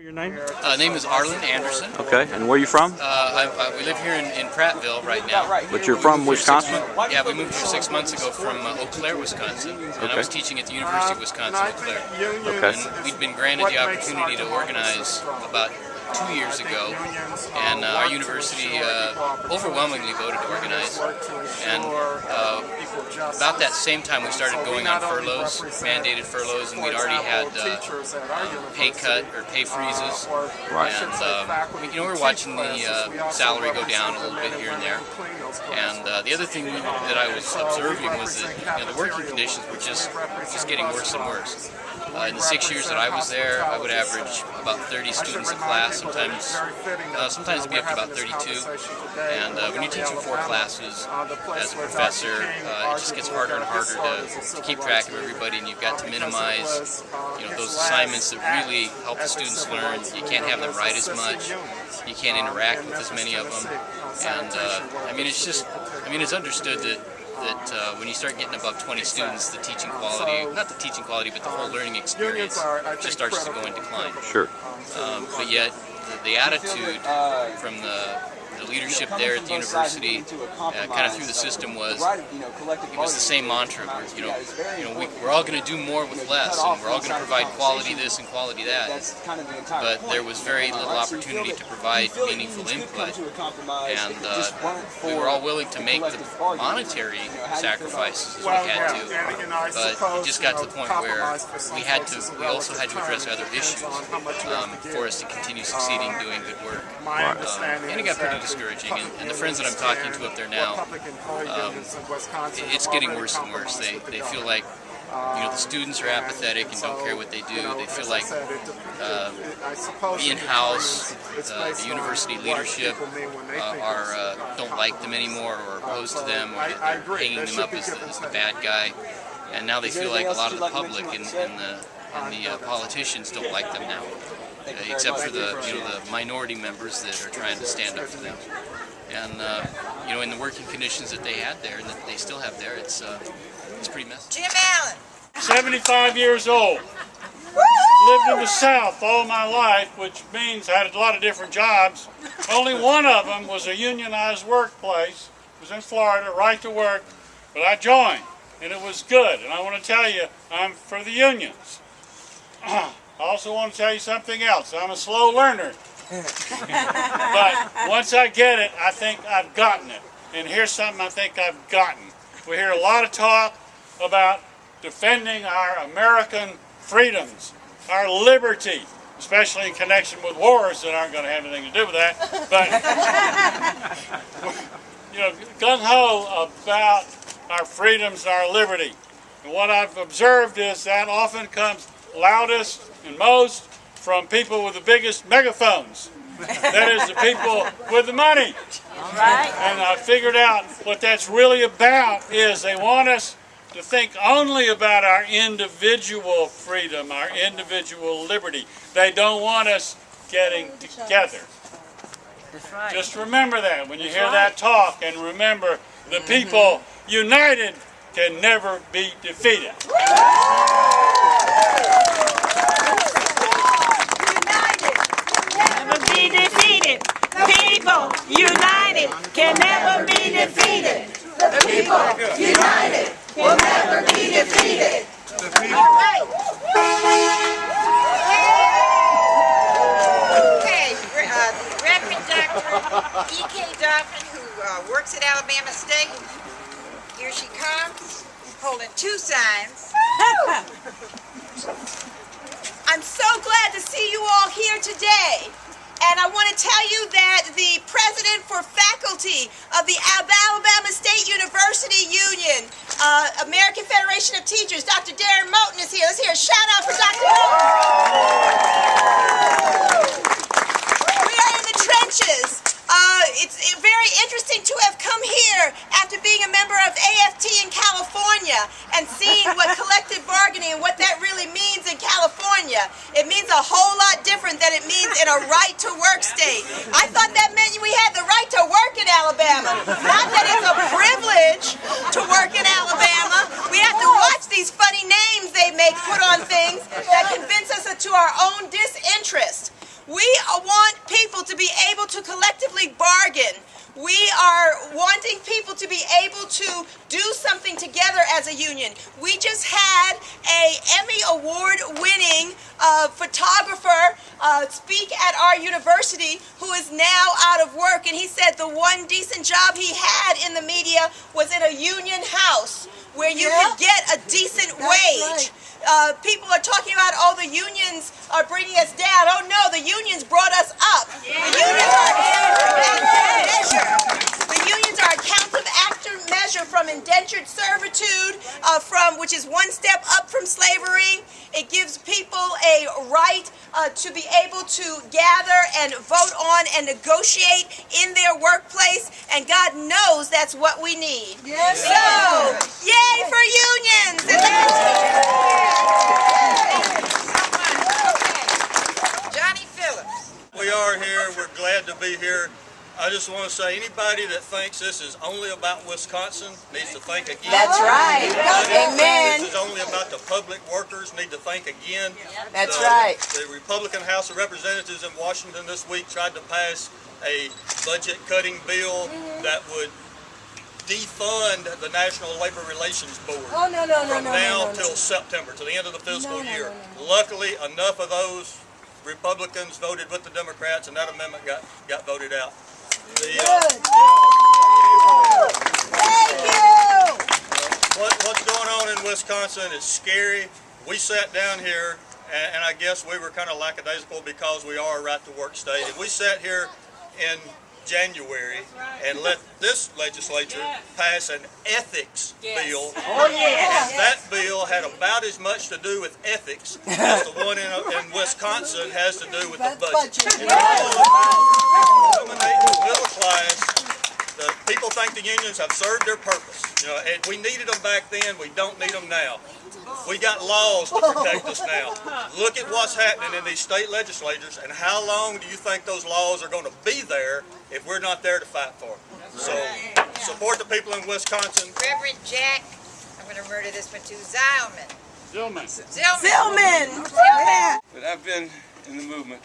Your name? Name is Arlen Anderson. Okay, and where are you from? We live here in Prattville right now. But you're from Wisconsin? Yeah, we moved here 6 months ago from Eau Claire, Wisconsin. And I was teaching at the University of Wisconsin, Eau Claire. Okay. And we'd been granted the opportunity to organize about 2 years ago, and our university overwhelmingly voted to organize. And about that same time we started going on furloughs, mandated furloughs, and we'd already had pay cut or pay freezes. Right. And we were watching the salary go down a little bit here and there. And the other thing that I was observing was that the working conditions were just getting worse and worse. In the 6 years that I was there, I would average about 30 students a class, sometimes it'd be up to about 32. And when you're teaching 4 classes as a professor, it just gets harder and harder to keep track of everybody, and you've got to minimize those assignments that really help the students learn. You can't have them write as much, you can't interact with as many of them, and it's understood that when you start getting above 20 students, the teaching quality, not the teaching quality, but the whole learning experience just starts to go in decline. Sure. But yet, the attitude from the leadership there at the university, kind of through the system, was the same mantra. We're all going to do more with less, and we're all going to provide quality this and quality that. But there was very little opportunity to provide meaningful input, and we were all willing to make the monetary sacrifices as we had to. But it just got to the point where we also had to address other issues for us to continue succeeding doing good work. And it got pretty discouraging, and the friends that I'm talking to up there now, it's getting worse and worse. They feel like the students are apathetic and don't care what they do. They feel like the in-house, the university leadership don't like them anymore, or opposed to them, or they're hanging them up as the bad guy. And now they feel like a lot of the public and the politicians don't like them now, except for the minority members that are trying to stand up to them. And in the working conditions that they had there and that they still have there, it's pretty messy. Jim Allen, 75 years old. Lived in the South all my life, which means I had a lot of different jobs. Only one of them was a unionized workplace. It was in Florida, right to work, but I joined, and it was good. And I want to tell you, I'm for the unions. I also want to tell you something else. I'm a slow learner. But once I get it, I think I've gotten it. And here's something I think I've gotten. We hear a lot of talk about defending our American freedoms, our liberty, especially in connection with wars that aren't going to have anything to do with that. But, gung-ho about our freedoms and our liberty. And what I've observed is that often comes loudest and most from people with the biggest megaphones. That is, the people with the money. right? And I figured out what that's really about is they want us to think only about our individual freedom, our individual liberty. They don't want us getting together. That's right. Just remember that when you hear that talk, and remember the people united can never be defeated. People united can never be defeated. The people united will never be defeated. All right. Okay, Reverend Dr. E.K. Doffin, who works at Alabama State. Here she comes, holding 2 signs. I'm so glad to see you all here today. And I want to tell you that the president for faculty of the Alabama State University Union, American Federation of Teachers, Dr. Darren Moten is here. Let's hear a shout out for Dr. Moten. We are in the trenches. It's very interesting to have come here after being a member of AFT in California and seeing what collective bargaining and what that really means in California. It means a whole lot different than it means in a right-to-work state. I thought that meant we had the right to work in Alabama, not that it's a privilege to work in Alabama. We have to watch these funny names they make put on things that convince us to our own disinterest. We want people to be able to collectively bargain. We are wanting people to be able to do something together as a union. We just had a Emmy Award-winning photographer speak at our university who is now out of work, and he said the one decent job he had in the media was in a union house where you could get a decent wage. People are talking about, oh, the unions are bringing us down. Oh no, the unions brought us up. The unions are a counteractive measure from indentured servitude, which is one step up from slavery. It gives people a right to be able to gather and vote on and negotiate in their workplace, and God knows that's what we need. Yes. So, yay for unions! Johnny Phillips. We are here. We're glad to be here. I just want to say, anybody that thinks this is only about Wisconsin needs to think again. That's right. Amen. This is only about the public workers, need to think again. That's right. The Republican House of Representatives in Washington this week tried to pass a budget-cutting bill that would defund the National Labor Relations Board from now till September, to the end of the fiscal year. Luckily, enough of those Republicans voted with the Democrats, and that amendment got voted out. Thank you! What's going on in Wisconsin is scary. We sat down here, and I guess we were kind of lackadaisical because we are a right-to-work state. And we sat here in January and let this legislature pass an ethics bill. Oh, yeah. That bill had about as much to do with ethics as the one in Wisconsin has to do with the budget. Eliminating the middle class. The people think the unions have served their purpose. And we needed them back then. We don't need them now. We got laws to protect us now. Look at what's happening in these state legislatures, and how long do you think those laws are going to be there if we're not there to fight for them? So support the people in Wisconsin. Reverend Jack, I'm going to murder this one too, Zillman. But I've been in the movement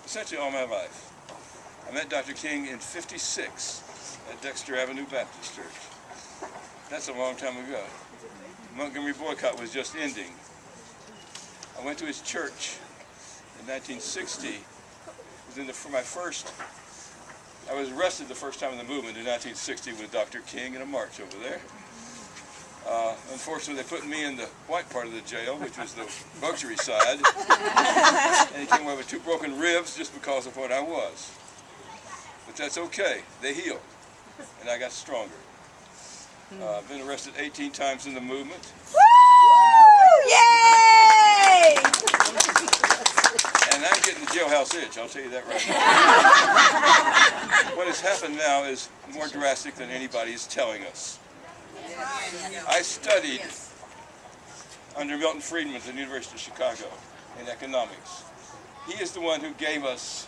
essentially all my life. I met Dr. King in '56 at Dexter Avenue Baptist Church. That's a long time ago. Montgomery boycott was just ending. I went to his church in 1960. It was for my first, I was arrested the first time in the movement in 1960 with Dr. King in a march over there. Unfortunately, they put me in the white part of the jail, which was the luxury side. And he came away with 2 broken ribs just because of what I was. But that's okay. They healed, and I got stronger. I've been arrested 18 times in the movement. Woo! Yay! And I'm getting the jailhouse itch, I'll tell you that right now. What has happened now is more drastic than anybody is telling us. I studied under Milton Friedman at the University of Chicago in economics. He is the one who gave us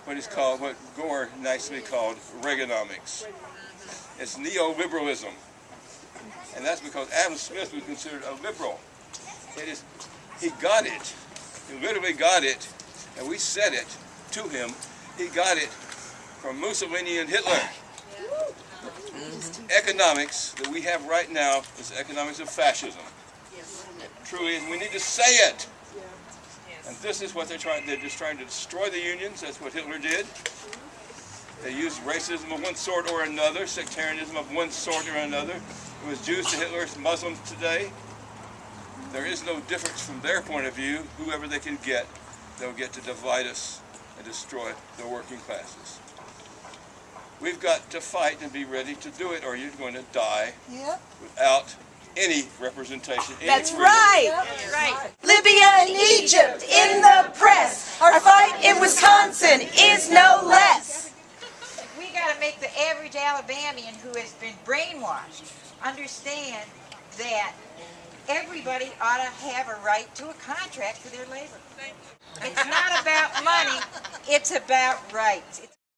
what is called, what Gore nicely called, Reaganomics. It's neoliberalism, and that's because Adam Smith was considered a liberal. He got it. He literally got it, and we said it to him. He got it from Mussolini and Hitler. Economics that we have right now is economics of fascism. Truly, we need to say it. And this is what they're trying. They're just trying to destroy the unions. That's what Hitler did. They used racism of one sort or another, sectarianism of one sort or another. It was Jews to Hitler, it's Muslims today. There is no difference from their point of view. Whoever they can get, they'll get to divide us and destroy the working classes. We've got to fight and be ready to do it, or you're going to die without any representation. That's right. That's right. Libya and Egypt in the press. Our fight in Wisconsin is no less. We got to make the average Alabamian who has been brainwashed understand that everybody ought to have a right to a contract for their labor. It's not about money, it's about rights.